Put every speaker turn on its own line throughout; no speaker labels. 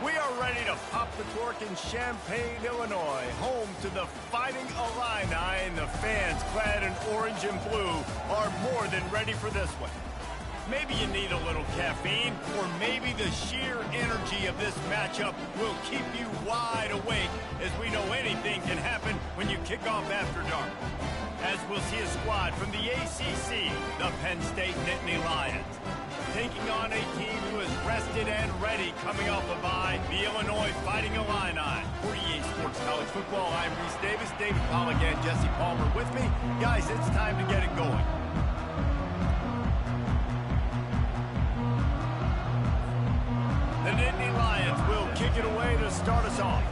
We are ready to pop the cork in Champaign, Illinois, home to the Fighting Illini, and the fans clad in orange and blue are more than ready for this one. Maybe you need a little caffeine, or maybe the sheer energy of this matchup will keep you wide awake, as we know anything can happen when you kick off after dark. As we'll see a squad from the ACC, the Penn State Nittany Lions, taking on a team who is rested and ready coming off a bye, the Illinois Fighting Illini. For EA Sports College Football, I'm Reese Davis, David Pollack, and Jesse Palmer with me. Guys, it's time to get it going. The Nittany Lions will kick it away to start us off.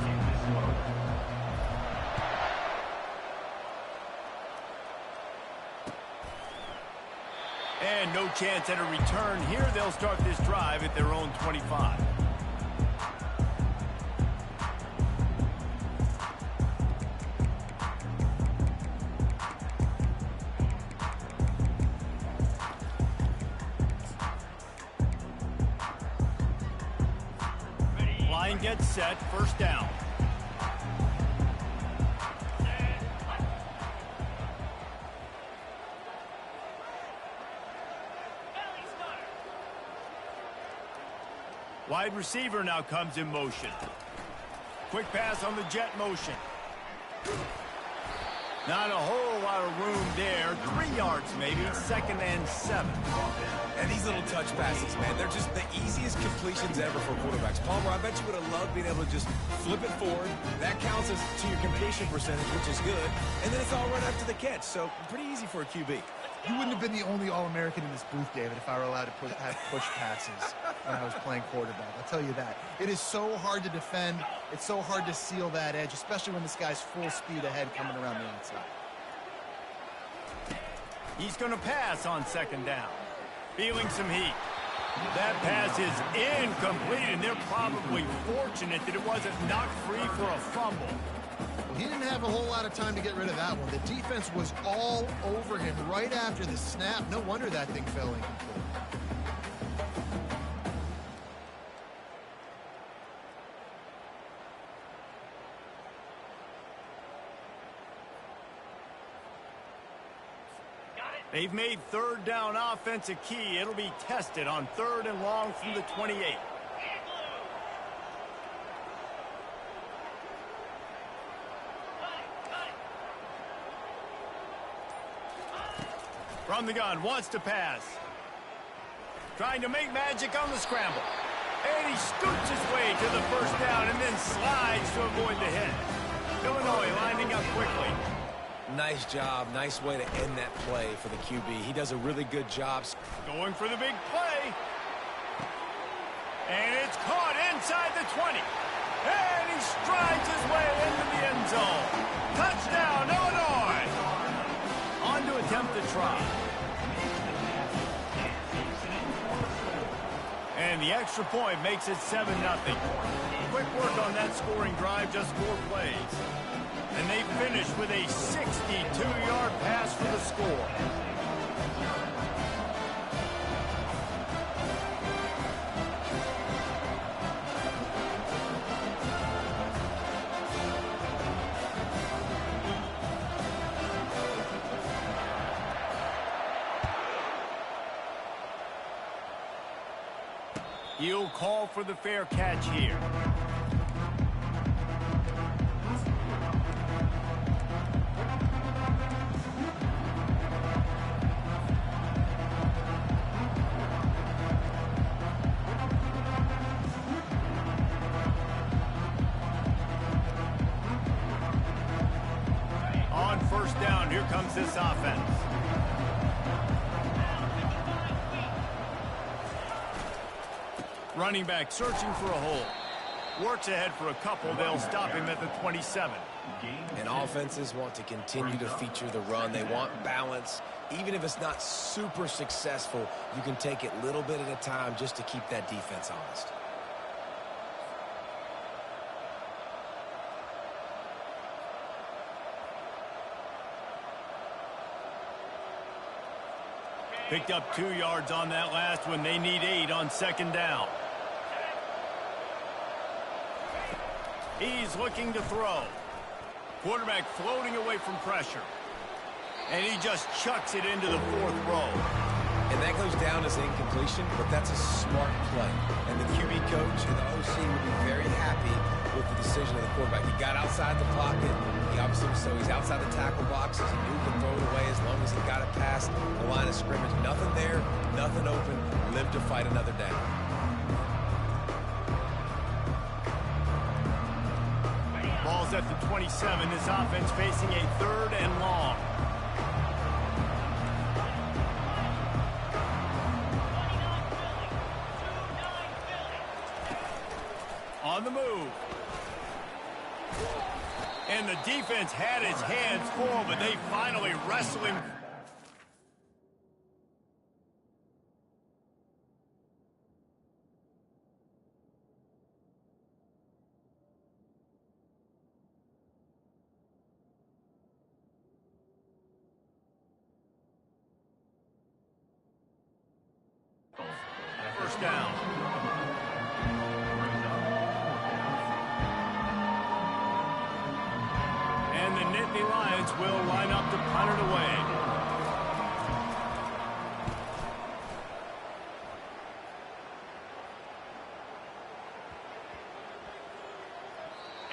And no chance at a return here. They'll start this drive at their own 25. Line gets set, first down. Wide receiver now comes in motion. Quick pass on the jet motion. Not a whole lot of room there. 3 yards maybe, 2nd and 7.
And these little touch passes, man, they're just the easiest completions ever for quarterbacks. Palmer, I bet you would have loved being able to just flip it forward. That counts as to your completion percentage, which is good. And then it's all right after the catch, so pretty easy for a QB.
You wouldn't have been the only All-American in this booth, David, if I were allowed to have push passes when I was playing quarterback. I'll tell you that. It is so hard to defend. It's so hard to seal that edge, especially when this guy's full speed ahead coming around the outside.
He's going to pass on 2nd down. Feeling some heat. That pass is incomplete, and they're probably fortunate that it wasn't knocked free for a fumble.
He didn't have a whole lot of time to get rid of that one. The defense was all over him right after the snap. No wonder that thing fell incomplete.
They've made 3rd down offense a key. It'll be tested on 3rd and long from the 28. From the gun, wants to pass. Trying to make magic on the scramble. And he scoots his way to the 1st down and then slides to avoid the hit. Illinois lining up quickly.
Nice job. Nice way to end that play for the QB. He does a really good job.
Going for the big play. And it's caught inside the 20. And he strides his way into the end zone. Touchdown, Illinois. On to attempt the try. And the extra point makes it 7-0. Quick work on that scoring drive, just 4 plays. And they finish with a 62-yard pass for the score. He'll call for the fair catch here. On 1st down, here comes this offense. Running back searching for a hole. Works ahead for a couple. They'll stop him at the 27.
And offenses want to continue to feature the run. They want balance. Even if it's not super successful, you can take it little bit at a time just to keep that defense honest.
Picked up 2 yards on that last one. They need 8 on 2nd down. He's looking to throw. Quarterback floating away from pressure. And he just chucks it into the 4th row.
And that goes down as incompletion, but that's a smart play. And the QB coach and the OC will be very happy with the decision of the quarterback. He got outside the pocket. He obviously, so he's outside the tackle boxes. He knew he could throw it away as long as he got it past the line of scrimmage. Nothing there, nothing open. Live to fight another down.
Ball's at the 27. This offense facing a 3rd and long. On the move. And the defense had his hands full, but they finally wrestle him. First down. And the Nittany Lions will line up to punt it away.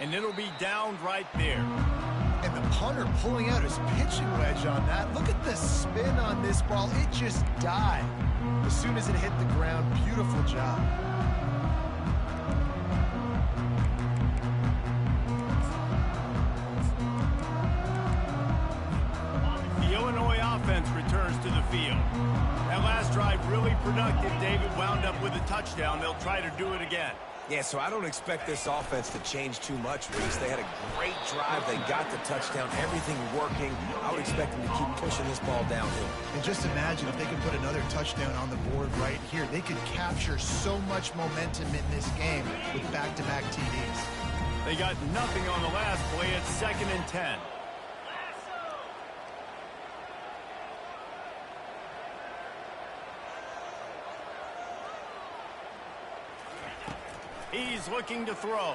And it'll be downed right there.
And the punter pulling out his pitching wedge on that. Look at the spin on this ball. It just died as soon as it hit the ground. Beautiful job.
The Illinois offense returns to the field. That last drive really productive. David wound up with a touchdown. They'll try to do it again.
Yeah, so I don't expect this offense to change too much, Reese. They had a great drive. They got the touchdown. Everything working. I would expect them to keep pushing this ball downhill.
And just imagine if they could put another touchdown on the board right here. They could capture so much momentum in this game with back-to-back TDs.
They got nothing on the last play. It's 2nd and 10. He's looking to throw.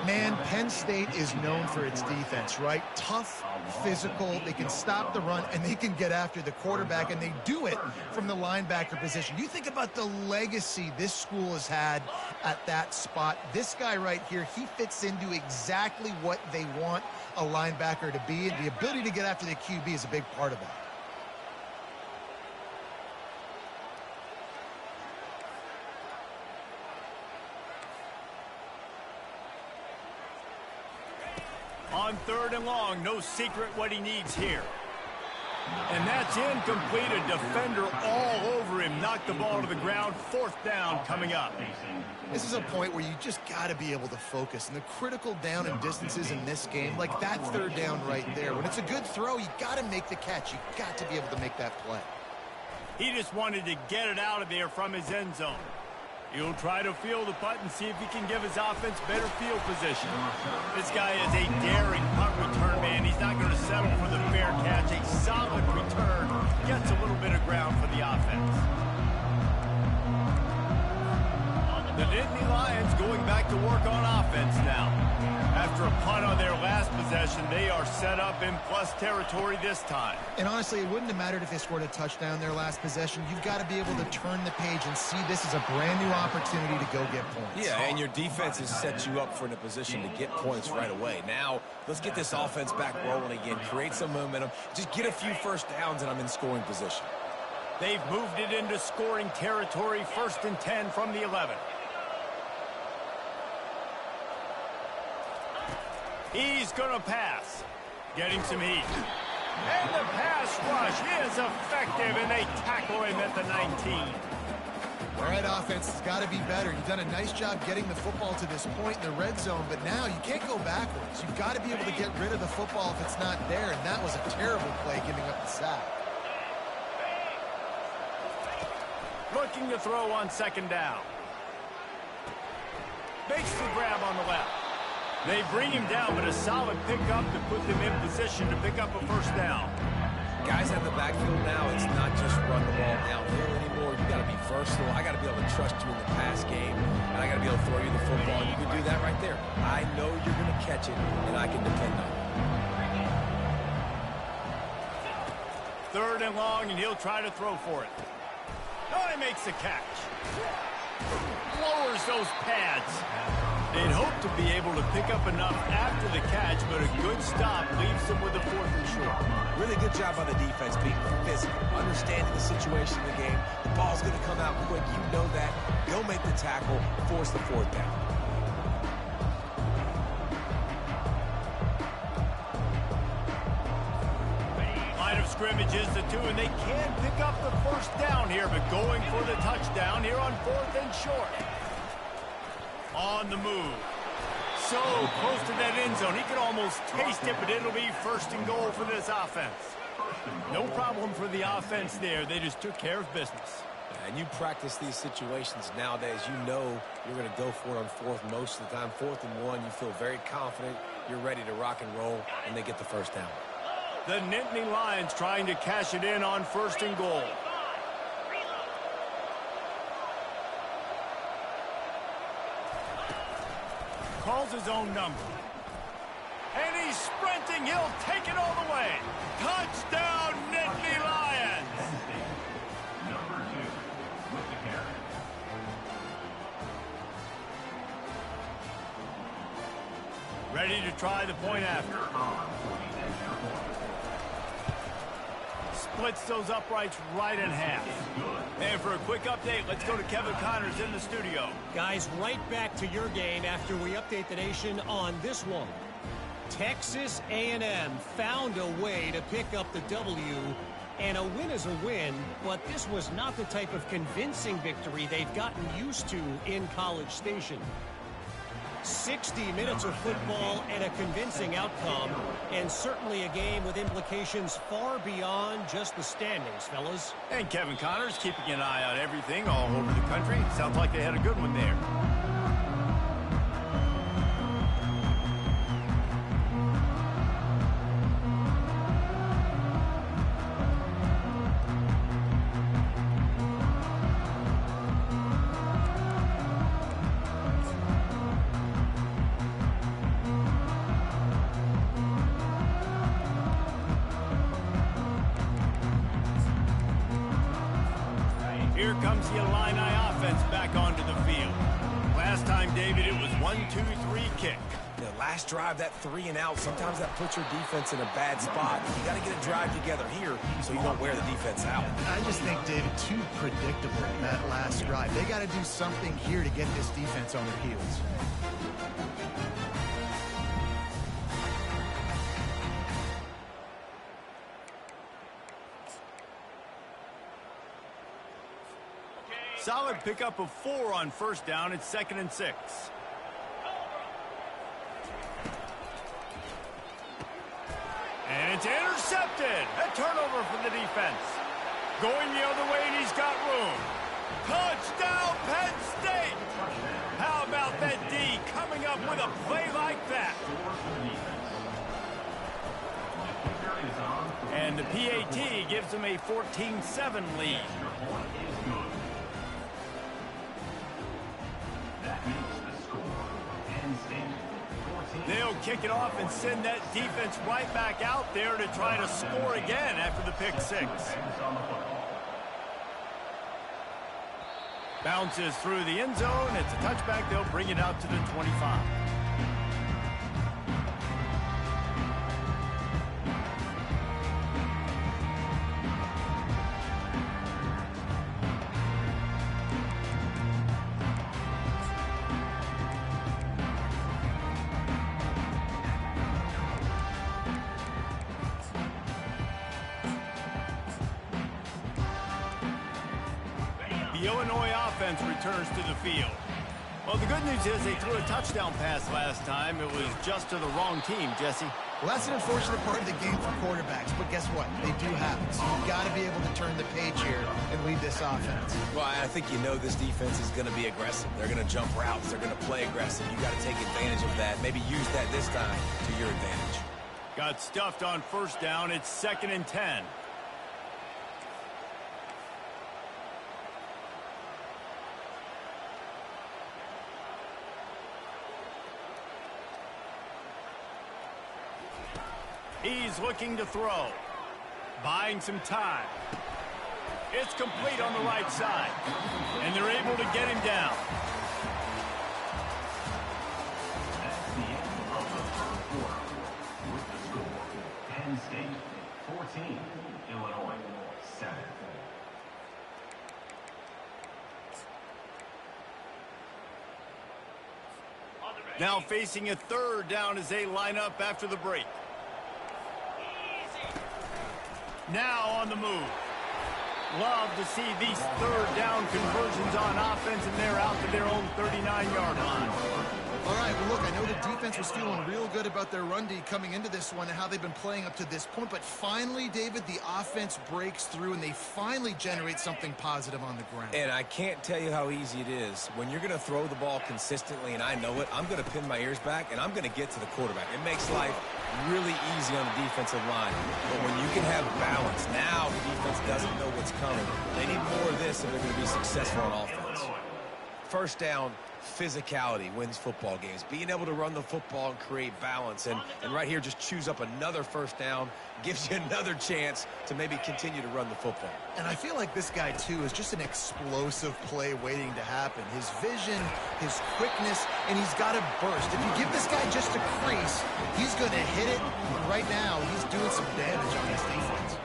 Man, Penn State is known for its defense, right? Tough, physical, they can stop the run, and they can get after the quarterback, and they do it from the linebacker position. You think about the legacy this school has had at that spot. This guy right here, he fits into exactly what they want a linebacker to be, and the ability to get after the QB is a big part of that.
On 3rd and long, no secret what he needs here. And that's incomplete. A defender all over him. Knocked the ball to the ground. 4th down coming up.
This is a point where you just got to be able to focus. And the critical down and distances in this game, like that 3rd down right there, when it's a good throw, you got to make the catch. You got to be able to make that play.
He just wanted to get it out of there from his end zone. He'll try to field the punt and see if he can give his offense better field position. This guy is a daring punt return man. He's not going to settle for the fair catch. A solid return. Gets a little bit of ground for the offense. The Nittany Lions going back to work on offense now. After a punt on their last possession, they are set up in plus territory this time.
And honestly, it wouldn't have mattered if they scored a touchdown their last possession. You've got to be able to turn the page and see this as a brand new opportunity to go get points.
Yeah, and your defense has set you up for in a position to get points right away. Now, let's get this offense back rolling again, create some momentum, just get a few first downs, and I'm in scoring position.
They've moved it into scoring territory. 1st and 10 from the 11. He's going to pass. Getting some heat. And the pass rush is effective, and they tackle him at the 19.
All right, offense has got to be better. You've done a nice job getting the football to this point in the red zone, but now you can't go backwards. You've got to be able to get rid of the football if it's not there, and that was a terrible play giving up the sack.
Looking to throw on 2nd down. Makes the grab on the left. They bring him down, but a solid pickup to put them in position to pick up a 1st down.
Guys at the backfield now, it's not just run the ball downhill anymore. You got to be versatile. I got to be able to trust you in the pass game, and I got to be be able to throw you the football, and you can do that right there. I know you're going to catch it, and I can depend on it.
3rd and long, and he'll try to throw for it. Oh, he makes the catch. Lowers those pads. They'd hope to be able to pick up enough after the catch, but a good stop leaves them with a 4th and short.
Really good job by the defense, being physical, understanding the situation in the game. The ball's going to come out quick. You know that. Go make the tackle, force the 4th down.
Line of scrimmage is the 2, and they can pick up the 1st down here, but going for the touchdown here on 4th and short. On the move. So close to that end zone. He could almost taste it, but it'll be 1st and goal for this offense. No problem for the offense there. They just took care of business.
And you practice these situations nowadays. You know you're going to go for it on 4th most of the time. 4th and 1, you feel very confident. You're ready to rock and roll, and they get the 1st down.
The Nittany Lions trying to cash it in on 1st and goal. Calls his own number. And he's sprinting. He'll take it all the way. Touchdown, Nittany Lions!
Number 2 with the carry.
Ready to try the point after. Splits those uprights right in half. And for a quick update, let's go to Kevin Connors in the studio.
Guys, right back to your game after we update the nation on this one. Texas A&M found a way to pick up the W, and a win is a win, but this was not the type of convincing victory they've gotten used to in College Station. 60 minutes of football and a convincing outcome, and certainly a game with implications far beyond just the standings, fellas.
And Kevin Connors keeping an eye on everything all over the country. Sounds like they had a good one there. Here comes the Illini offense back onto the field. Last time, David, it was 1-2-3 kick.
The last drive, that 3 and out, sometimes that puts your defense in a bad spot. You got to get a drive together here so you don't wear the defense out.
I just think, David, too predictable, that last drive. They got to do something here to get this defense on their heels.
Solid pickup of 4 on 1st down. It's 2nd and 6. And it's intercepted. A turnover for the defense. Going the other way, and he's got room. Touchdown, Penn State! How about that D coming up with a play like that? And the PAT gives them a 14-7 lead. They'll kick it off and send that defense right back out there to try to score again after the pick 6. Bounces through the end zone. It's a touchback. They'll bring it out to the 25. The Illinois offense returns to the field. Well, the good news is they threw a touchdown pass last time. It was just to the wrong team, Jesse.
Well, that's an unfortunate part of the game for quarterbacks, but guess what? They do happen. So you've got to be able to turn the page here and lead this offense.
Well, I think you know this defense is going to be aggressive. They're going to jump routes. They're going to play aggressive. You got to take advantage of that. Maybe use that this time to your advantage.
Got stuffed on 1st down. It's 2nd and 10. He's looking to throw. Buying some time. It's complete on the right side. And they're able to get him down.
That's the end of the third quarter. With the score, Penn State 14, Illinois 7.
Now facing a third down as they line up after the break. Now on the move. Love to see these third down conversions on offense, and they're out to their own 39-yard line.
All right, well, look, I know the defense was feeling real good about their run D coming into this one and how they've been playing up to this point, but finally, David, the offense breaks through, and they finally generate something positive on the ground.
And I can't tell you how easy it is. When you're going to throw the ball consistently, and I know it, I'm going to pin my ears back, and I'm going to get to the quarterback. It makes life really easy on the defensive line. But when you can have balance, now the defense doesn't know what's coming. They need more of this if they're going to be successful on offense. First down, physicality wins football games. Being able to run the football and create balance. And right here, just choose up another first down, gives you another chance to maybe continue to run the football.
And I feel like this guy, too, is just an explosive play waiting to happen. His vision, his quickness, and he's got a burst. If you give this guy just a crease, he's going to hit it. And right now, he's doing some damage on this defense.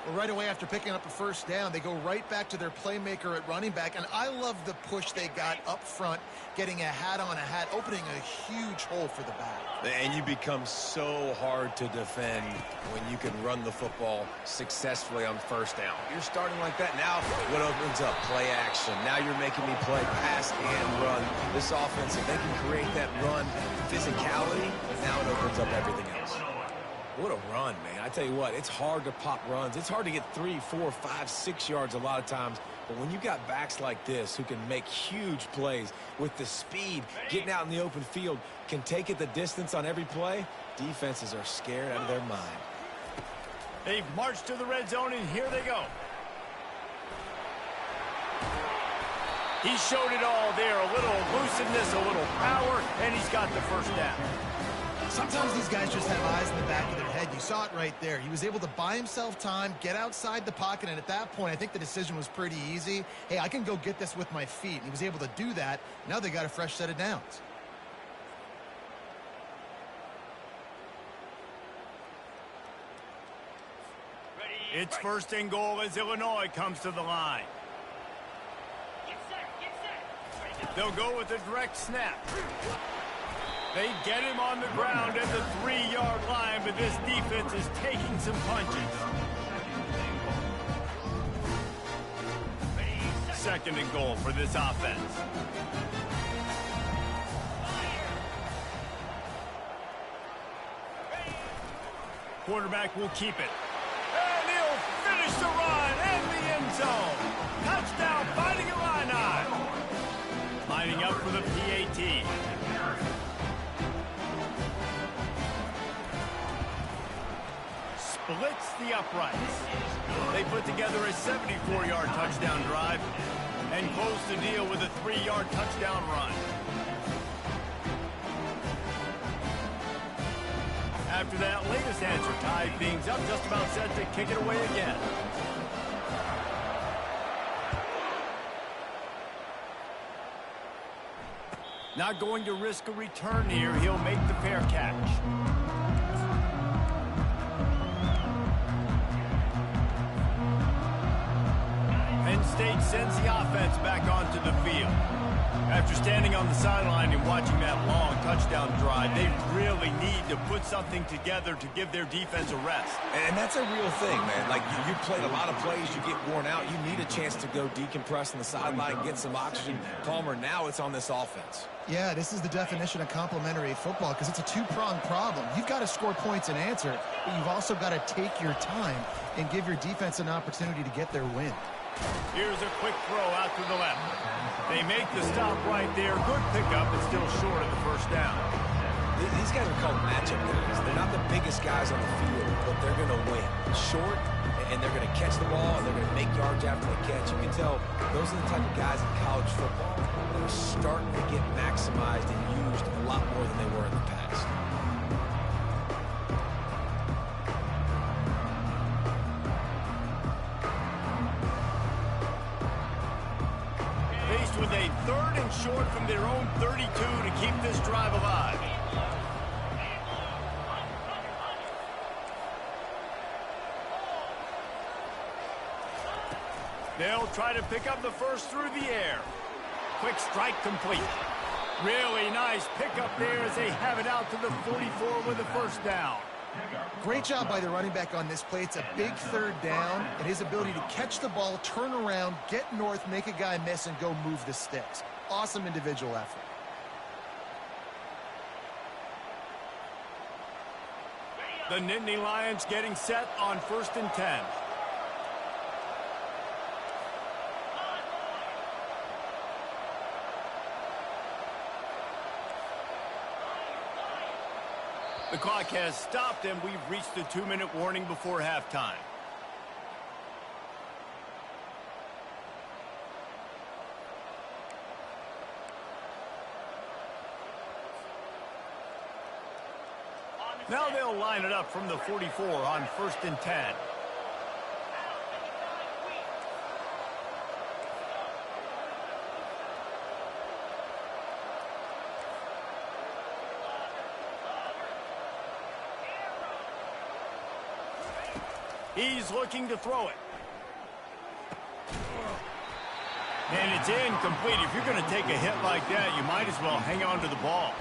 Well, right away after picking up a first down, they go right back to their playmaker at running back. And I love the push they got up front, getting a hat on a hat, opening a huge hole for the back.
And you become so hard to defend when you can run the football successfully on first down. You're starting like that. Now what opens up? Play action. Now you're making me play pass and run. This offense, if they can create that run physicality, now it opens up everything else. What a run, man. I tell you what, it's hard to pop runs. It's hard to get 3, 4, 5, 6 yards a lot of times. But when you got backs like this who can make huge plays with the speed, getting out in the open field, can take it the distance on every play, defenses are scared out of their mind.
They've marched to the red zone, and here they go. He showed it all there. A little elusiveness, a little power, and he's got the first down.
Sometimes these guys just have eyes in the back of their head. You saw it right there. He was able to buy himself time, get outside the pocket, and at that point, I think the decision was pretty easy. Hey, I can go get this with my feet. And he was able to do that. Now they got a fresh set of downs.
It's first and goal as Illinois comes to the line. They'll go with a direct snap. They get him on the ground at the 3-yard line, but this defense is taking some punches. Second and goal for this offense. Quarterback will keep it. And he'll finish the run in the end zone. Touchdown, Fighting Illini. Lining up for the PAT. Splits the uprights. They put together a 74-yard touchdown drive and close the deal with a 3-yard touchdown run. After that latest answer tied things up, just about set to kick it away again. Not going to risk a return here. He'll make the fair catch. Penn State sends the offense back onto the field. After standing on the sideline and watching that long touchdown drive, they really need to put something together to give their defense a rest.
And that's a real thing, man. Like, you played a lot of plays, you get worn out, you need a chance to go decompress on the sideline, get some oxygen. Palmer, now it's on this offense.
Yeah, this is the definition of complementary football because it's a two-pronged problem. You've got to score points and answer, but you've also got to take your time and give your defense an opportunity to get their win.
Here's a quick throw out to the left. They make the stop right there. Good pickup, but still short of the first down.
These guys are called matchup guys. They're not the biggest guys on the field, but they're going to win. Short, and they're going to catch the ball, and they're going to make yards after the catch. You can tell those are the type of guys in college football that are starting to get maximized and used a lot more than they were in the past.
their own 32 to keep this drive alive. They'll try to pick up the first through the air. Quick strike complete. Really nice pickup there as they have it out to the 44 with a first down.
Great job by the running back on this play. It's a big third down, and his ability to catch the ball, turn around, get north, make a guy miss, and go move the sticks. Awesome individual effort.
The Nittany Lions getting set on 1st and 10. The clock has stopped, and we've reached the 2-minute warning before halftime. Now they'll line it up from the 44 on 1st and 10. He's looking to throw it. And it's incomplete. If you're going to take a hit like that, you might as well hang on to the ball.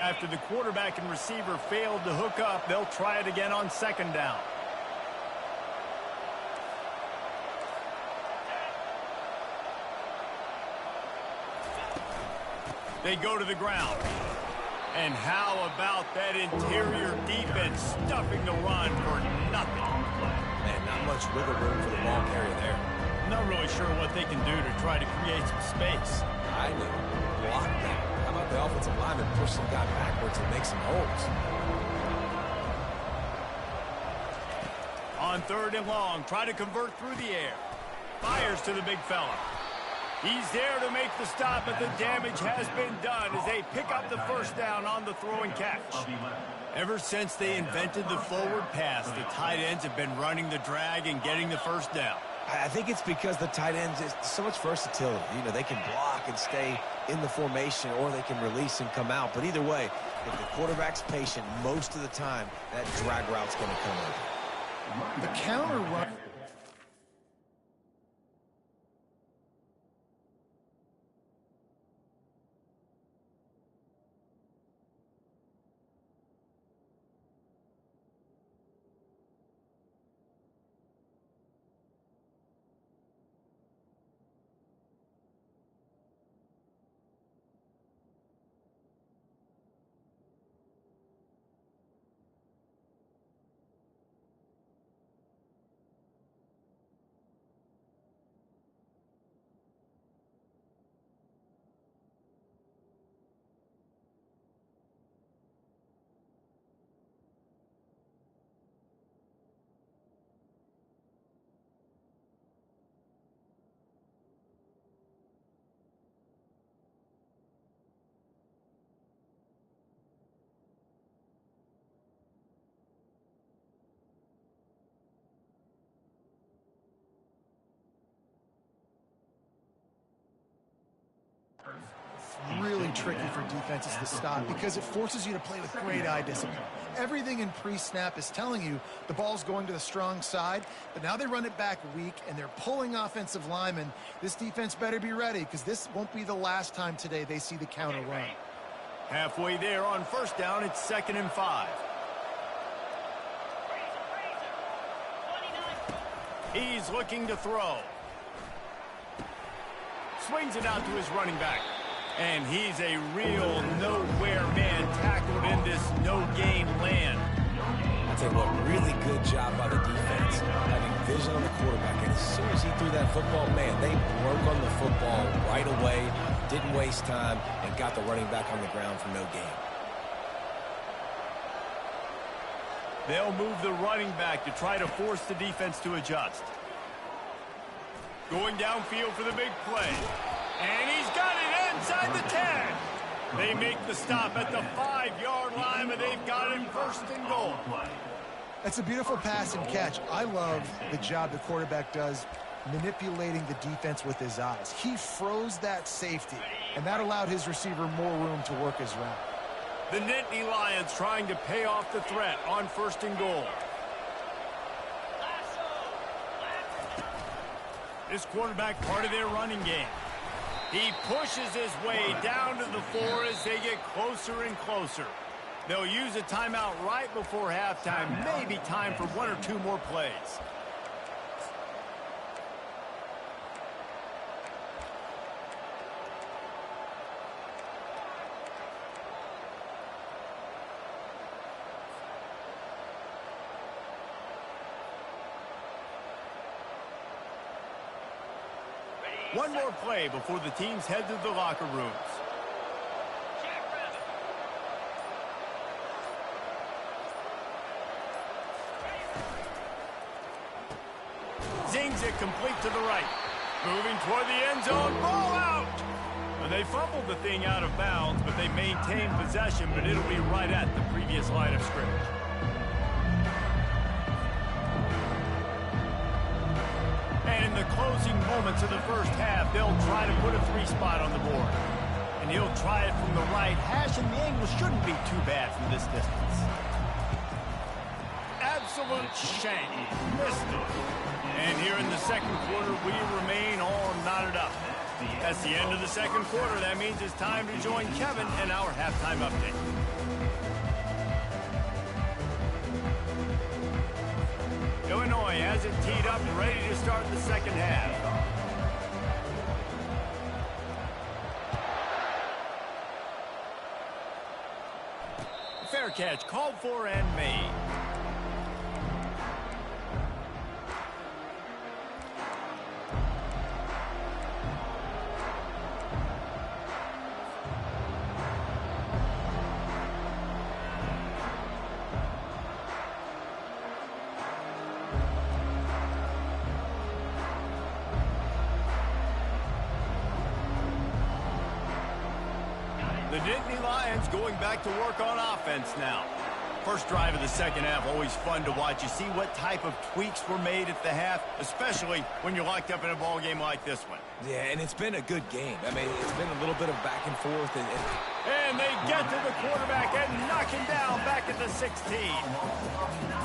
After the quarterback and receiver failed to hook up, they'll try it again on 2nd down. They go to the ground. And how about that interior defense stuffing the run for nothing?
Man, not much wiggle room for the ball carrier there.
Not really sure what they can do to try to create some space.
I know. Block that. How about the offensive lineman push some guy backwards and make some holes?
On 3rd and long, try to convert through the air. Fires to the big fella. He's there to make the stop, but the damage has been done as they pick up the first down on the throw and catch. Ever since they invented the forward pass, the tight ends have been running the drag and getting the first down.
I think it's because the tight ends, is so much versatility. You know, they can block and stay in the formation, or they can release and come out. But either way, if the quarterback's patient most of the time, that drag route's going to come over.
The counter run. Really tricky for defenses to stop because it forces you to play with great eye discipline. Everything in pre-snap is telling you the ball's going to the strong side, but now they run it back weak and they're pulling offensive linemen. This defense better be ready because this won't be the last time today they see the counter run.
Halfway there on 1st down, it's 2nd and 5. He's looking to throw. Swings it out to his running back. And he's a real nowhere man tackled in this no-gain land.
I tell you what, really good job by the defense, having vision on the quarterback. And as soon as he threw that football, man, they broke on the football right away, didn't waste time, and got the running back on the ground for no gain.
They'll move the running back to try to force the defense to adjust. Going downfield for the big play. And he's got it inside the 10. They make the stop at the 5-yard line. momentum, and they've got it first and goal.
That's a beautiful pass and catch. I love the job the quarterback does manipulating the defense with his eyes. He froze that safety, and that allowed his receiver more room to work his route.
The Nittany Lions trying to pay off the threat on first and goal. This quarterback part of their running game. He pushes his way down to the floor as they get closer and closer. They'll use a timeout right before halftime. Maybe time for one or two more plays. One more play before the teams head to the locker rooms. Zings it complete to the right. Moving toward the end zone. Ball out! And they fumbled the thing out of bounds, but they maintained possession, but it'll be right at the previous line of scrimmage. And in the closing moments of the first half, they'll try to put a 3-spot on the board. And he'll try it from the right hash, and the angle shouldn't be too bad from this distance. Absolute shank. Missed it. And here in the second quarter, we remain all knotted up. That's the end of the second quarter. That means it's time to join Kevin in our halftime update. Illinois has it teed up and ready to start the second half. Fair catch called for and made. The Nittany Lions going back to work on offense now. First drive of the second half, always fun to watch. You see what type of tweaks were made at the half, especially when you're locked up in a ball game like this one.
Yeah, and it's been a good game. I mean, it's been a little bit of back and forth.
And they get to the quarterback and knock him down back at the 16.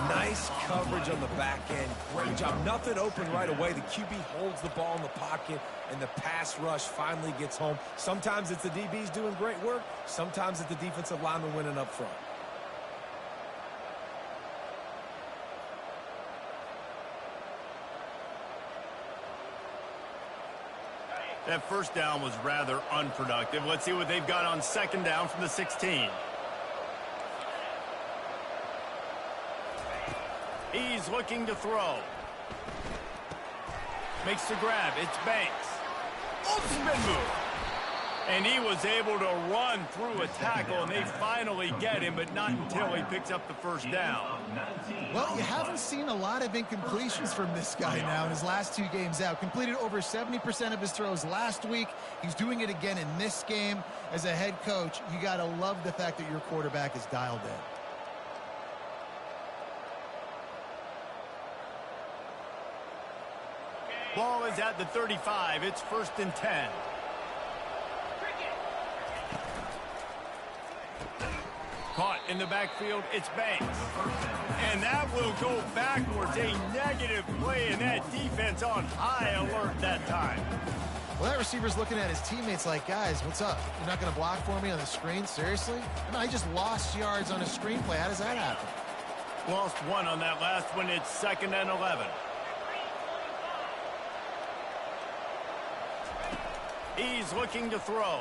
Nice coverage on the back end. Great job. Nothing open right away. The QB holds the ball in the pocket, and the pass rush finally gets home. Sometimes it's the DBs doing great work. Sometimes it's the defensive lineman winning up front.
That first down was rather unproductive. Let's see what they've got on second down from the 16. He's looking to throw. Makes the grab. It's Banks. Oh, spin move. And he was able to run through a tackle, and they finally get him, but not until he picks up the first down.
Well, you haven't seen a lot of incompletions from this guy now in his last 2 games out. Completed over 70% of his throws last week. He's doing it again in this game. As a head coach, you got to love the fact that your quarterback is dialed in.
Ball is at the 35. It's 1st and 10. Caught in the backfield, it's Banks. And that will go backwards. A negative play, and that defense on high alert that time.
Well, that receiver's looking at his teammates like, guys, what's up? You're not going to block for me on the screen? Seriously? I just lost yards on a screenplay. How does that happen?
Lost 1 on that last one. It's 2nd and 11. He's looking to throw.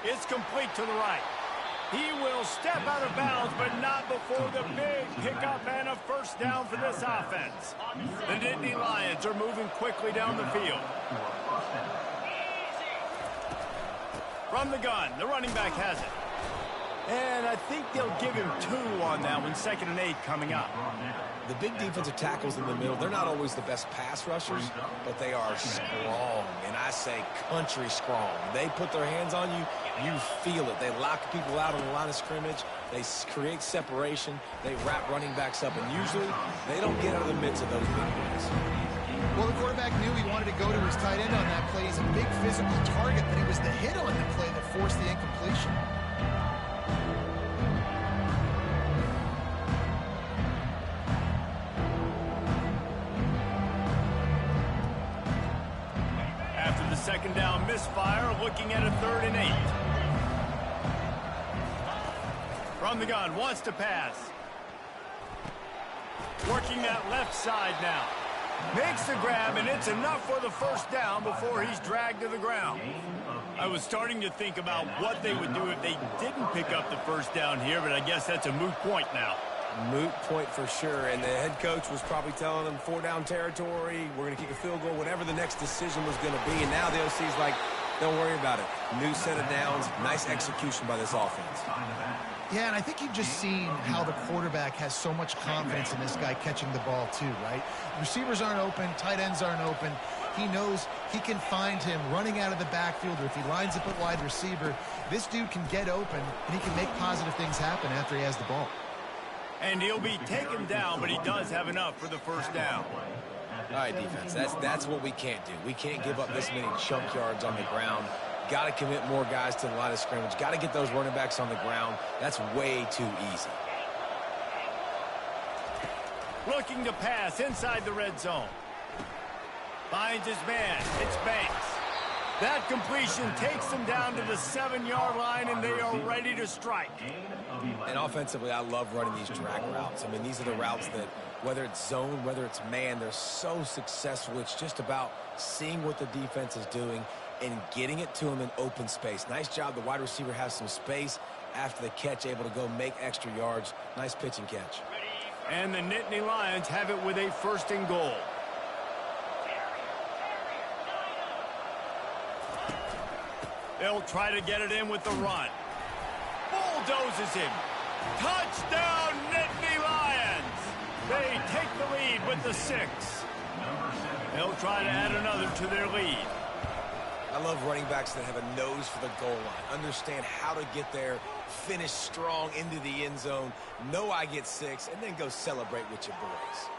It's complete to the right. He will step out of bounds, but not before the big pickup and a first down for this offense. The Nittany Lions are moving quickly down the field. From the gun, the running back has it. And I think they'll give him 2 on that one, 2nd and 8 coming up.
The big defensive tackles in the middle, they're not always the best pass rushers, but they are strong, and I say country strong. They put their hands on you, you feel it. They lock people out on the line of scrimmage. They create separation. They wrap running backs up, and usually they don't get out of the midst of those big guys.
Well, the quarterback knew he wanted to go to his tight end on that play. He's a big physical target, but he was the hit on the play that forced the incompletion.
After the 2nd down misfire, looking at a 3rd and 8. From the gun, wants to pass. Working that left side now. Makes the grab, and it's enough for the 1st down before he's dragged to the ground. I was starting to think about what they would do if they didn't pick up the 1st down here, but I guess that's a moot point now.
Moot point for sure, and the head coach was probably telling them 4-down territory, we're going to kick a field goal, whatever the next decision was going to be, and now the OC's like, don't worry about it. New set of downs, nice execution by this offense.
Yeah, and I think you've just seen how the quarterback has so much confidence in this guy catching the ball too, right? Receivers aren't open, tight ends aren't open. He knows he can find him running out of the backfield, or if he lines up at wide receiver, this dude can get open, and he can make positive things happen after he has the ball.
And he'll be taken down, but he does have enough for the 1st down.
All right, defense, that's what we can't do. We can't give up this many chunk yards on the ground. Got to commit more guys to the line of scrimmage. Got to get those running backs on the ground. That's way too easy.
Looking to pass inside the red zone. Finds his man. It's Banks. That completion takes them down to the 7-yard line, and they are ready to strike.
And offensively, I love running these drag routes. I mean, these are the routes that, whether it's zone, whether it's man, they're so successful. It's just about seeing what the defense is doing and getting it to him in open space. Nice job. The wide receiver has some space after the catch, able to go make extra yards. Nice pitch and catch.
And the Nittany Lions have it with a 1st and goal. They'll try to get it in with the run. Bulldozes him. Touchdown, Nittany Lions! They take the lead with the 6. They'll try to add another to their lead.
I love running backs that have a nose for the goal line, understand how to get there, finish strong into the end zone, know I get 6, and then go celebrate with your boys.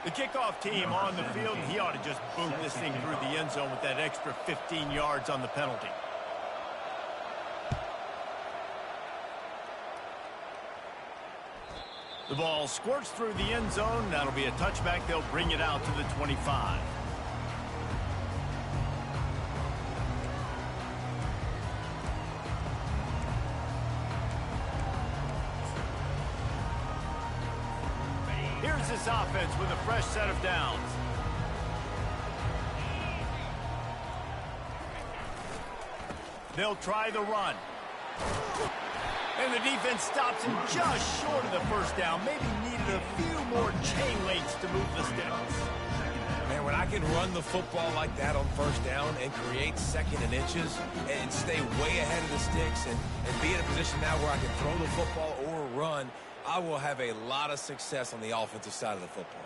The kickoff team on the field, he ought to just boot this thing through the end zone with that extra 15 yards on the penalty. The ball squirts through the end zone. That'll be a touchback. They'll bring it out to the 25. Here's this offense with a fresh set of downs. They'll try the run. And the defense stops him just short of the 1st down. Maybe needed a few more chain links to move the sticks.
Man, when I can run the football like that on 1st down and create 2nd and inches and stay way ahead of the sticks and be in a position now where I can throw the football or run, I will have a lot of success on the offensive side of the football.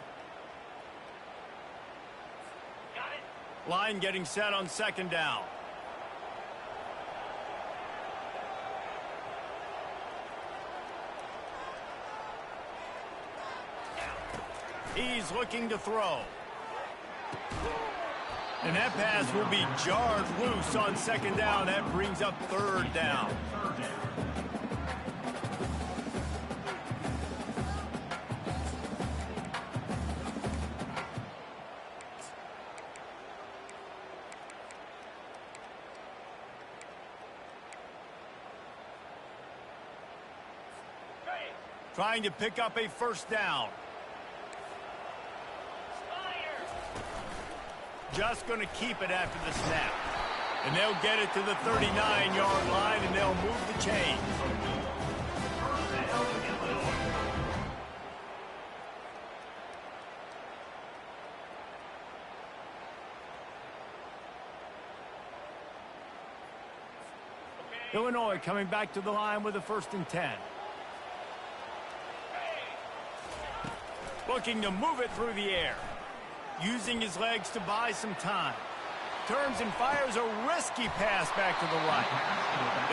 Line getting set on 2nd down. He's looking to throw. And that pass will be jarred loose on 2nd down. That brings up 3rd down. Trying to pick up a 1st down. Just going to keep it after the snap. And they'll get it to the 39-yard line, and they'll move the chain. Illinois coming back to the line with a 1st and 10. Looking to move it through the air. Using his legs to buy some time. Turns and fires a risky pass back to the right.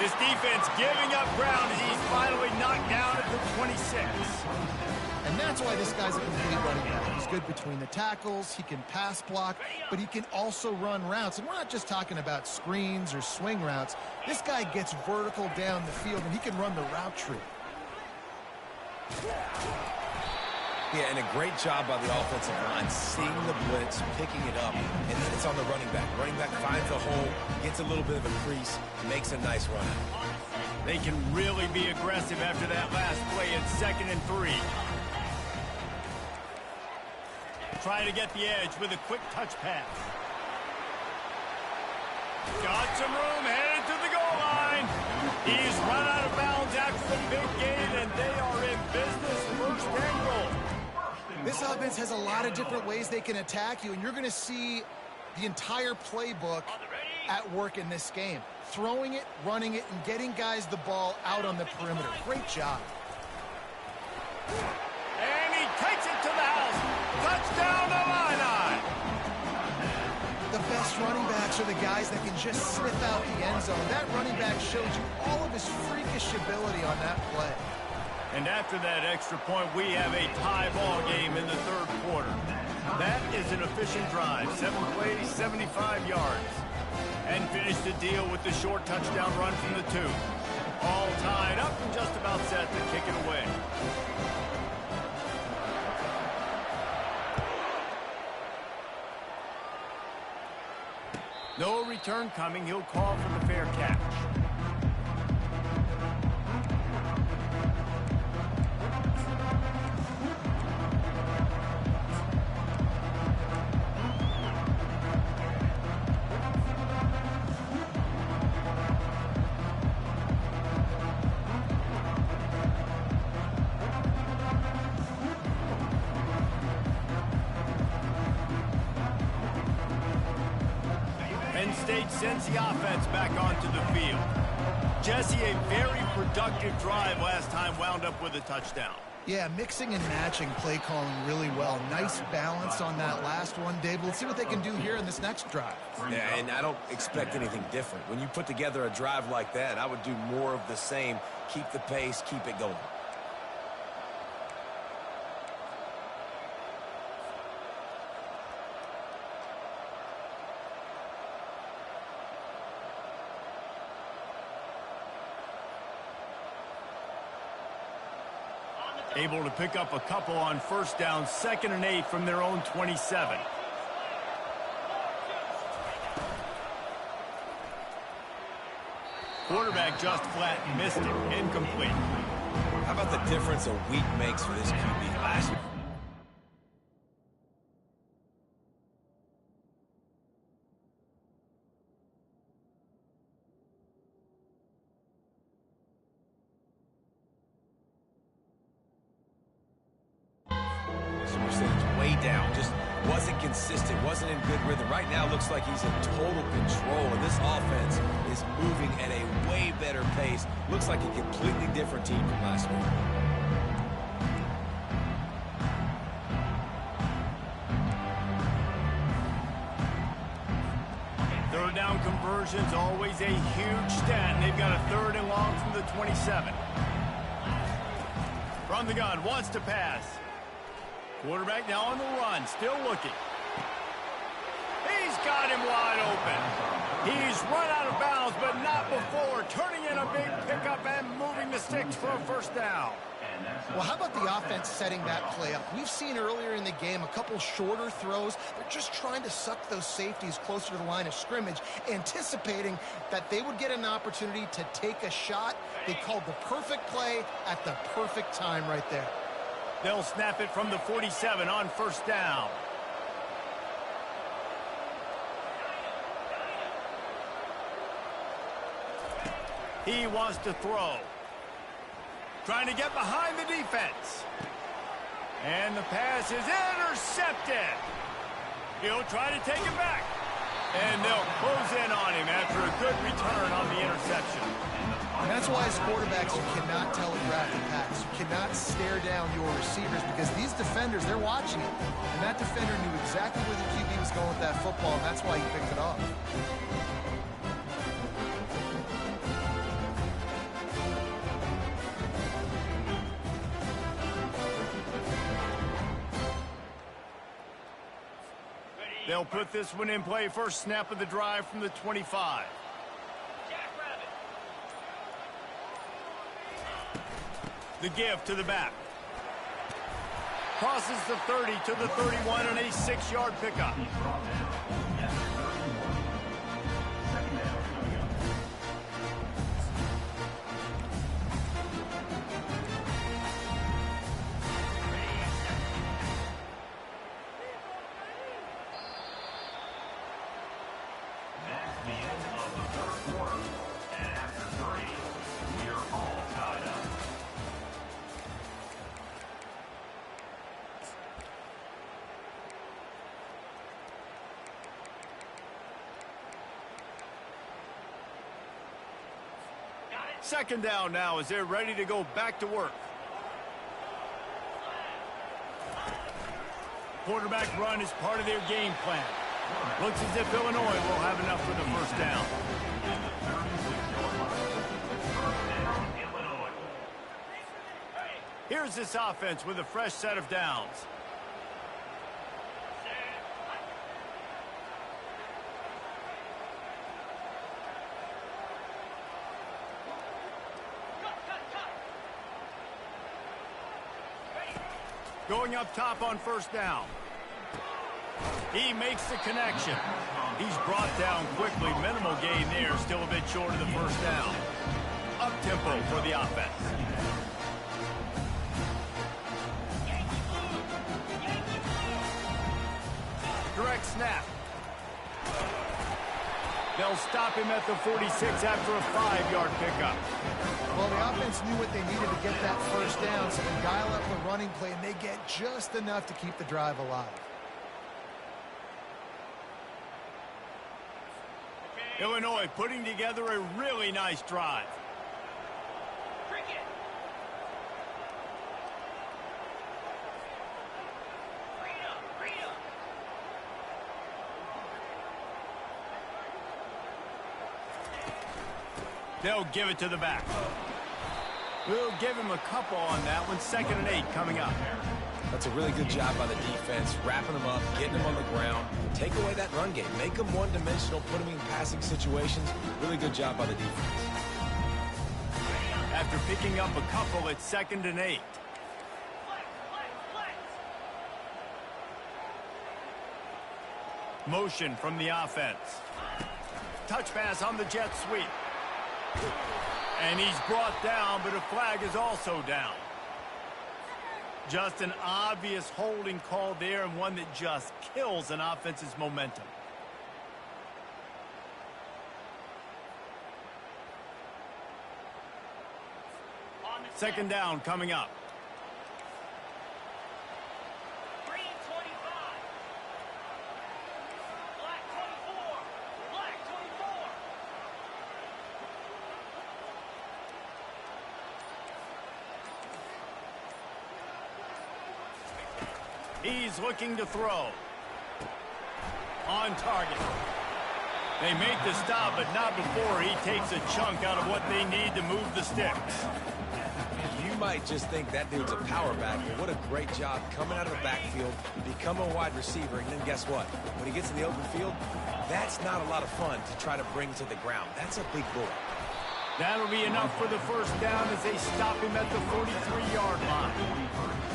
This defense giving up ground as he's finally knocked down at the 26.
And that's why this guy's a complete running back. He's good between the tackles, he can pass block, but he can also run routes. And we're not just talking about screens or swing routes. This guy gets vertical down the field, and he can run the route tree.
Yeah, and a great job by the offensive line, seeing the blitz, picking it up, and then it's on the running back. Running back finds a hole, gets a little bit of a crease, makes a nice run out.
They can really be aggressive after that last play at 2nd and 3. Trying to get the edge with a quick touch pass. Got some room, headed to the goal line. He's run out of bounds after the big gain, and they are in business, 1st and goal.
This offense has a lot of different ways they can attack you, and you're going to see the entire playbook at work in this game. Throwing it, running it, and getting guys the ball out on the perimeter. Great job.
And he takes it to the house. Touchdown, Illini!
The best running backs are the guys that can just sniff out the end zone. That running back showed you all of his freakish ability on that play.
And after that extra point, we have a tie ball game in the 3rd quarter. That is an efficient drive. 7 plays, 75 yards. And finished the deal with the short touchdown run from the 2. All tied up and just about set to kick it away. No return coming. He'll call for the fair catch. Penn State sends the offense back onto the field. Jesse, a very productive drive last time, wound up with a touchdown.
Yeah, mixing and matching play calling really well. Nice balance on that last one, Dave. Let's see what they can do here in this next drive.
Yeah, and I don't expect anything different. When you put together a drive like that, I would do more of the same. Keep the pace, keep it going.
Able to pick up a couple on 1st down, 2nd and 8 from their own 27. Quarterback just flat missed it. Incomplete.
How about the difference a week makes for this QB? Last week. Down, just wasn't consistent, wasn't in good rhythm. Right now looks like he's in total control, and this offense is moving at a way better pace. Looks like a completely different team from last week.
Third down conversions, always a huge stat, and they've got a 3rd and long from the 27. From the gun, wants to pass. Quarterback now on the run, still looking. He's got him wide open. He's run out of bounds, but not before. Turning in a big pickup and moving the sticks for a 1st down.
Well, how about the offense setting that play up? We've seen earlier in the game a couple shorter throws. They're just trying to suck those safeties closer to the line of scrimmage, anticipating that they would get an opportunity to take a shot. They called the perfect play at the perfect time right there.
They'll snap it from the 47 on 1st down. He wants to throw. Trying to get behind the defense. And the pass is intercepted. He'll try to take it back. And they'll close in on him after a good return on the interception.
And that's why as quarterbacks, you cannot telegraph the pass. You cannot stare down your receivers because these defenders, they're watching it. And that defender knew exactly where the QB was going with that football, and that's why he picked it off.
They'll put this one in play. First snap of the drive from the 25. The give to the back. Crosses the 30 to the 31 and a 6-yard pickup.
That's the end of the third quarter. And after 3, we're all tied up.
Second down now as they're ready to go back to work. Quarterback run is part of their game plan. Looks as if Illinois will have enough for the first down. Here's this offense with a fresh set of downs. Going up top on first down. He makes the connection. He's brought down quickly. Minimal gain there. Still a bit short of the first down. Up-tempo for the offense. Direct snap. They'll stop him at the 46 after a 5-yard pickup.
Well, the offense knew what they needed to get that first down, so they dial up the running play, and they get just enough to keep the drive alive.
Illinois putting together a really nice drive. They'll give it to the back. We'll give him a couple on that one. 2nd and 8 coming up.
That's a really good job by the defense, wrapping them up, getting them on the ground. Take away that run game. Make them one-dimensional, put them in passing situations. Really good job by the defense.
After picking up a couple, it's 2nd and 8. Motion from the offense. Touch pass on the jet sweep. And he's brought down, but a flag is also down. Just an obvious holding call there, and one that just kills an offense's momentum. Second down coming up. He's looking to throw. On target. They make the stop, but not before he takes a chunk out of what they need to move the sticks.
You might just think that dude's a power back, but what a great job coming out of the backfield, become a wide receiver, and then guess what? When he gets in the open field, that's not a lot of fun to try to bring to the ground. That's a big boy.
That'll be enough for the first down as they stop him at the 43-yard line.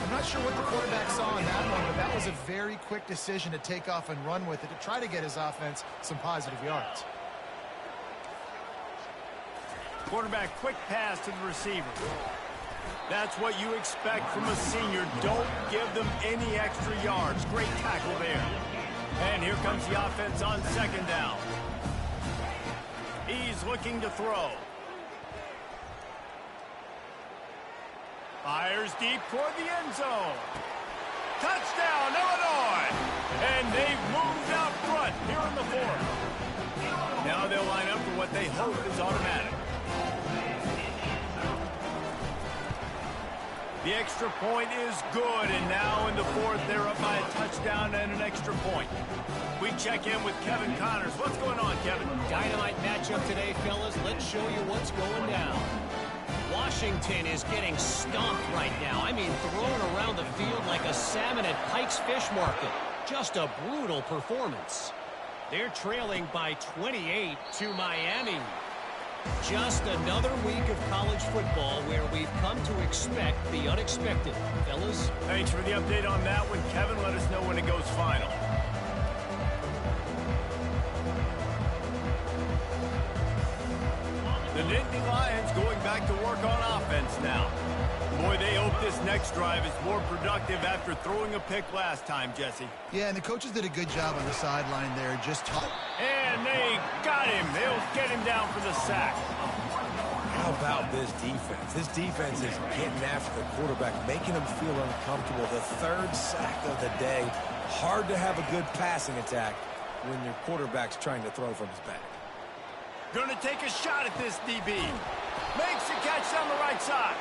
I'm not sure what the quarterback saw in that one, but that was a very quick decision to take off and run with it to try to get his offense some positive yards.
Quarterback quick pass to the receiver. That's what you expect from a senior. Don't give them any extra yards. Great tackle there. And here comes the offense on second down. He's looking to throw. Fires deep toward the end zone. Touchdown, Illinois! And they've moved out front here in the fourth. Now they'll line up for what they hope is automatic. The extra point is good, and now in the fourth, they're up by a touchdown and an extra point. We check in with Kevin Connors. What's going on, Kevin?
Dynamite matchup today, fellas. Let's show you what's going down. Washington is getting stomped right now. I mean, thrown around the field like a salmon at Pike's Fish Market. Just a brutal performance. They're trailing by 28 to Miami. Just another week of college football where we've come to expect the unexpected. Fellas?
Thanks for the update on that one, Kevin. Let us know when it goes final. The Nittany Lions going back to work on offense now. Boy, they hope this next drive is more productive after throwing a pick last time, Jesse.
Yeah, and the coaches did a good job on the sideline there. Just
And they got him. They'll get him down for the sack.
How about this defense? This defense is getting after the quarterback, making him feel uncomfortable. The third sack of the day. Hard to have a good passing attack when your quarterback's trying to throw from his back.
Going to take a shot at this DB. Makes the catch on the right side.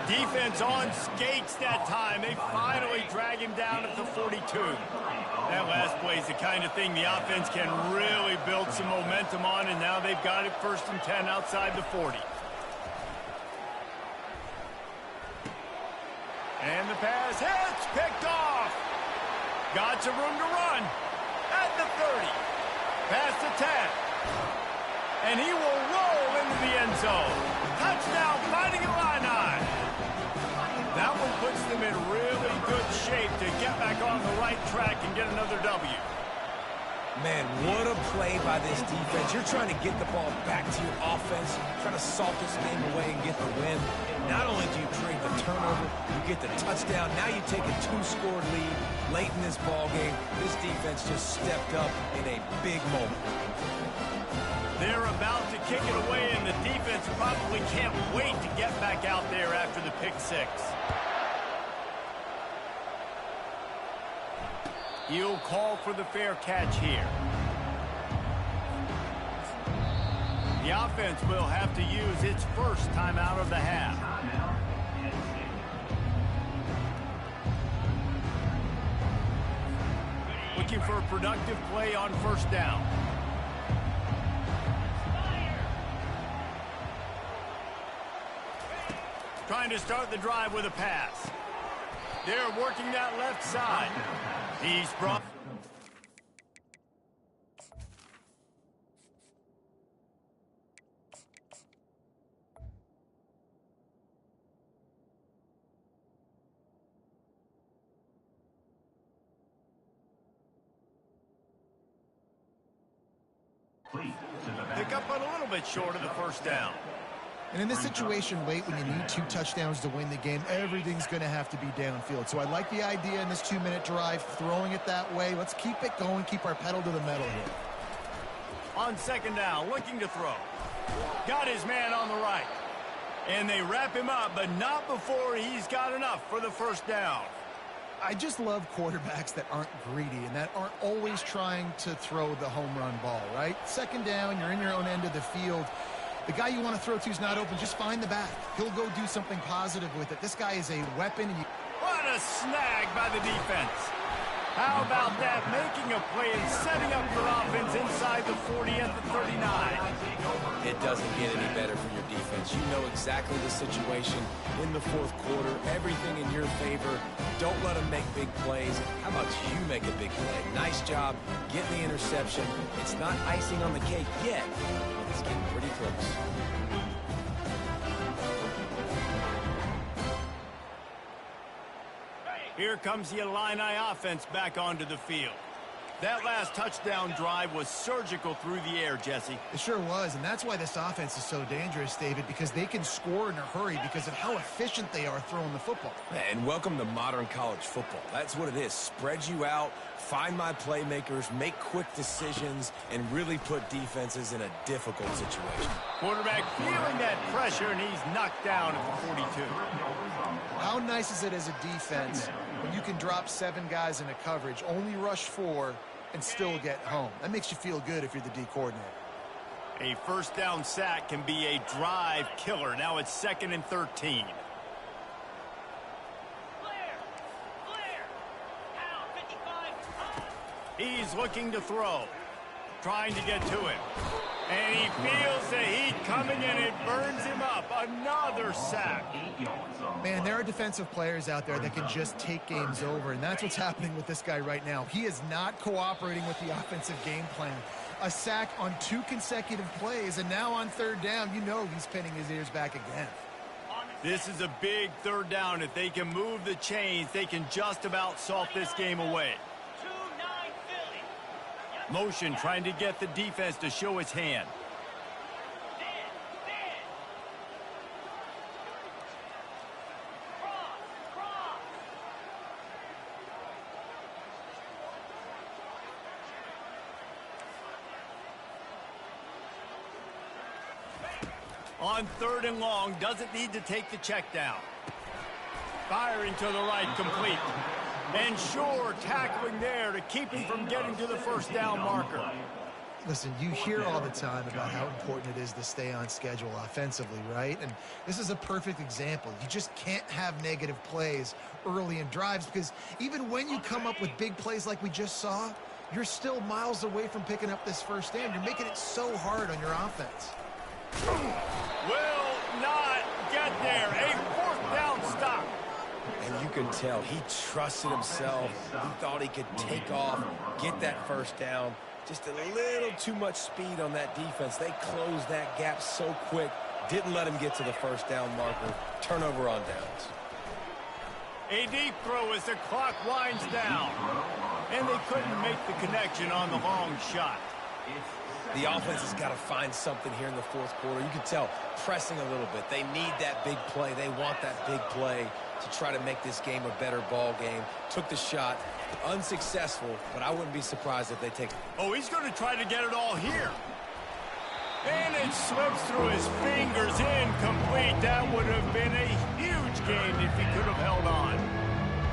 Defense on skates that time. They finally drag him down at the 42. That last play is the kind of thing the offense can really build some momentum on, and now they've got it 1st and 10 outside the 40. And the pass hits, picked off. Got some room to run at the 30. Past the 10. And he will roll into the end zone. Touchdown, Fighting Illini. That one puts them in really good shape to get back on the right track and get another W.
Man, what a play by this defense. You're trying to get the ball back to your offense, trying to salt this game away and get the win. Not only do you create the turnover, you get the touchdown. Now you take a 2-score lead late in this ball game. This defense just stepped up in a big moment.
They're about to kick it away, and the defense probably can't wait to get back out there after the pick six. He'll call for the fair catch here. The offense will have to use its first timeout of the half. Looking for a productive play on 1st down. Trying to start the drive with a pass. They're working that left side. He's brought... Pick up on a little bit short of the 1st down.
And in this situation late when you need 2 touchdowns to win the game, everything's going to have to be downfield. So I like the idea in this 2-minute drive, throwing it that way. Let's keep it going, keep our pedal to the metal here.
On 2nd down, looking to throw. Got his man on the right. And they wrap him up, but not before he's got enough for the 1st down.
I just love quarterbacks that aren't greedy and that aren't always trying to throw the home run ball, right? 2nd down, you're in your own end of the field. The guy you want to throw to is not open. Just find the back. He'll go do something positive with it. This guy is a weapon.
What a snag by the defense. How about that? Making a play and setting up your offense inside the 40 at the 39.
It doesn't get any better for your defense. You know exactly the situation in the 4th quarter. Everything in your favor. Don't let them make big plays. How about you make a big play? Nice job getting the interception. It's not icing on the cake yet, but it's getting pretty close.
Here comes the Illini offense back onto the field. That last touchdown drive was surgical through the air, Jesse.
It sure was, and that's why this offense is so dangerous, David, because they can score in a hurry because of how efficient they are throwing the football.
And welcome to modern college football. That's what it is. Spread you out, find my playmakers, make quick decisions, and really put defenses in a difficult situation.
Quarterback feeling that pressure, and he's knocked down at the 42.
How nice is it as a defense when you can drop 7 guys into coverage, only rush 4, and still get home. That makes you feel good if you're the D coordinator.
A first down sack can be a drive killer. Now it's 2nd and 13. He's looking to throw, trying to get to it. And he feels the heat coming and it burns him up. Another sack.
Man, there are defensive players out there that can just take games over, and that's what's happening with this guy right now. He is not cooperating with the offensive game plan. A sack on 2 consecutive plays, and now on 3rd down, you know he's pinning his ears back again.
This is a big 3rd down. If they can move the chains, they can just about salt this game away. Motion trying to get the defense to show its hand. On 3rd and long, doesn't need to take the check down. Firing to the right, complete. And Shore tackling there to keep him from getting to the first down marker.
Listen, you hear all the time about how important it is to stay on schedule offensively, right? And this is a perfect example. You just can't have negative plays early in drives because even when you come up with big plays like we just saw, you're still miles away from picking up this first down. You're making it so hard on your offense.
Will not get there. A 4th down stop.
And you can tell he trusted himself. He thought he could take off, get that first down. Just a little too much speed on that defense. They closed that gap so quick. Didn't let him get to the first down marker. Turnover on downs.
A deep throw as the clock winds down. And they couldn't make the connection on the long shot.
The offense has got to find something here in the 4th quarter. You can tell pressing a little bit. They need that big play. They want that big play to try to make this game a better ball game. Took the shot. Unsuccessful, but I wouldn't be surprised if they take it.
Oh, he's going to try to get it all here. And it slips through his fingers, incomplete. That would have been a huge gain if he could have held on.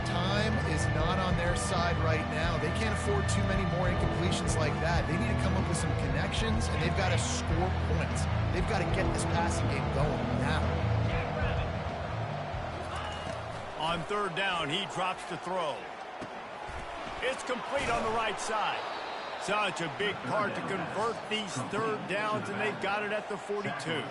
Time is not on their side right now. They can't afford too many more incompletions like that. They need to come up with some connections, and they've got to score points. They've got to get this passing game going now.
On 3rd down, he drops to throw. It's complete on the right side. Such a big part to convert these 3rd downs, and they've got it at the 42.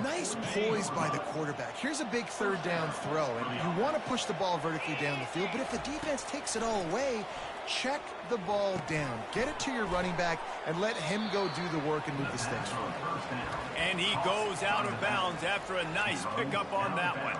Nice poise by the quarterback. Here's a big 3rd down throw, and you want to push the ball vertically down the field, but if the defense takes it all away, check the ball down. Get it to your running back and let him go do the work and move the sticks for you.
And he goes out of bounds after a nice pickup on that one.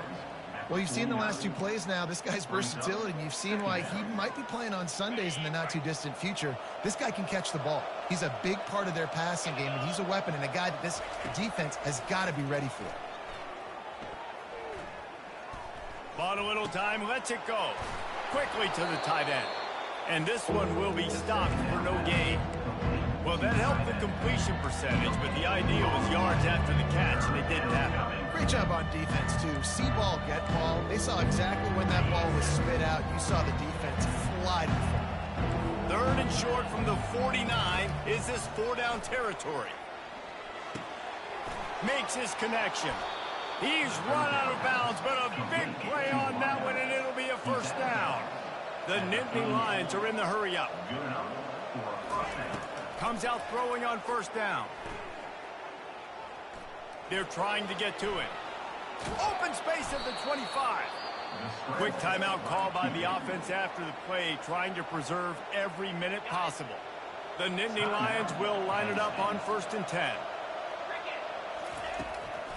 Well, you've seen the last 2 plays now. This guy's versatility, and you've seen why he might be playing on Sundays in the not-too-distant future. This guy can catch the ball. He's a big part of their passing game, and he's a weapon and a guy that this defense has got to be ready for.
Bought a little time, lets it go. Quickly to the tight end. And this one will be stopped for no gain. Well, that helped the completion percentage, but the idea was yards after the catch, and it didn't happen.
Great job on defense, too. See ball, get ball. They saw exactly when that ball was spit out. You saw the defense fly to the front.
3rd and short from the 49. Is this 4-down territory? Makes his connection. He's run out of bounds, but a big play on that one, and it'll be a first down. The Nittany Lions are in the hurry-up. Comes out throwing on 1st down. They're trying to get to it. Open space at the 25. Quick timeout call by the offense after the play, trying to preserve every minute possible. The Nittany Lions will line it up on 1st and 10.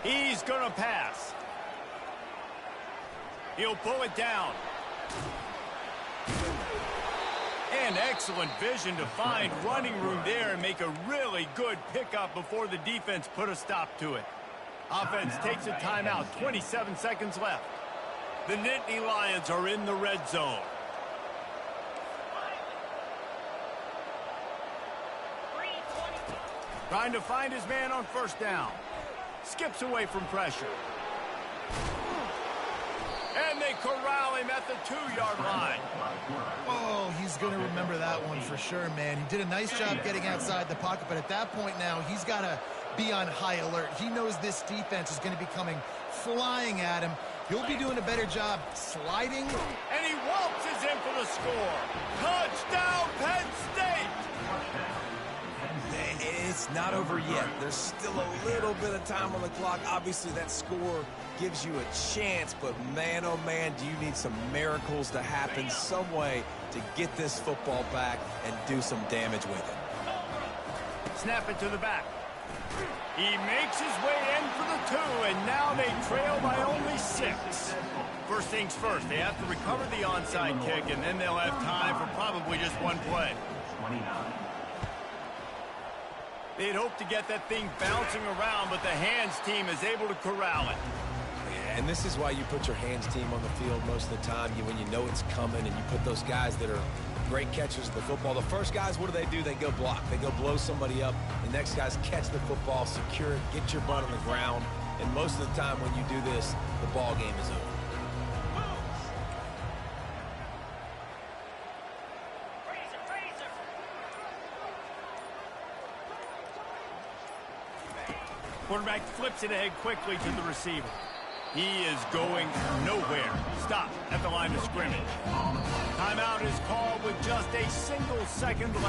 He's going to pass. He'll pull it down. And excellent vision to find running room there and make a really good pickup before the defense put a stop to it. Offense takes a timeout, 27 seconds left. The Nittany Lions are in the red zone. Trying to find his man on 1st down. Skips away from pressure. And they corral him at the 2-yard line.
Oh, he's going to remember that one for sure, man. He did a nice job getting outside the pocket, but at that point now, he's got to be on high alert. He knows this defense is going to be coming flying at him. He'll be doing a better job sliding.
And he waltzes in for the score. Touchdown, Penn State!
It's not over yet. There's still a little bit of time on the clock. Obviously, that score gives you a chance, but man, oh man, do you need some miracles to happen, some way to get this football back and do some damage with it.
Snap it to the back. He makes his way in for the 2, and now they trail by only 6. First things first, they have to recover the onside kick, and then they'll have time for probably just one play.
29.
They'd hope to get that thing bouncing around, but the hands team is able to corral it.
And this is why you put your hands team on the field most of the time, when you know it's coming, and you put those guys that are great catchers of the football. The first guys, what do? They go block. They go blow somebody up. The next guys catch the football, secure it, get your butt on the ground. And most of the time when you do this, the ball game is over.
Quarterback flips it ahead quickly to the receiver. He is going nowhere. Stop at the line of scrimmage. Timeout is called with just a single second left.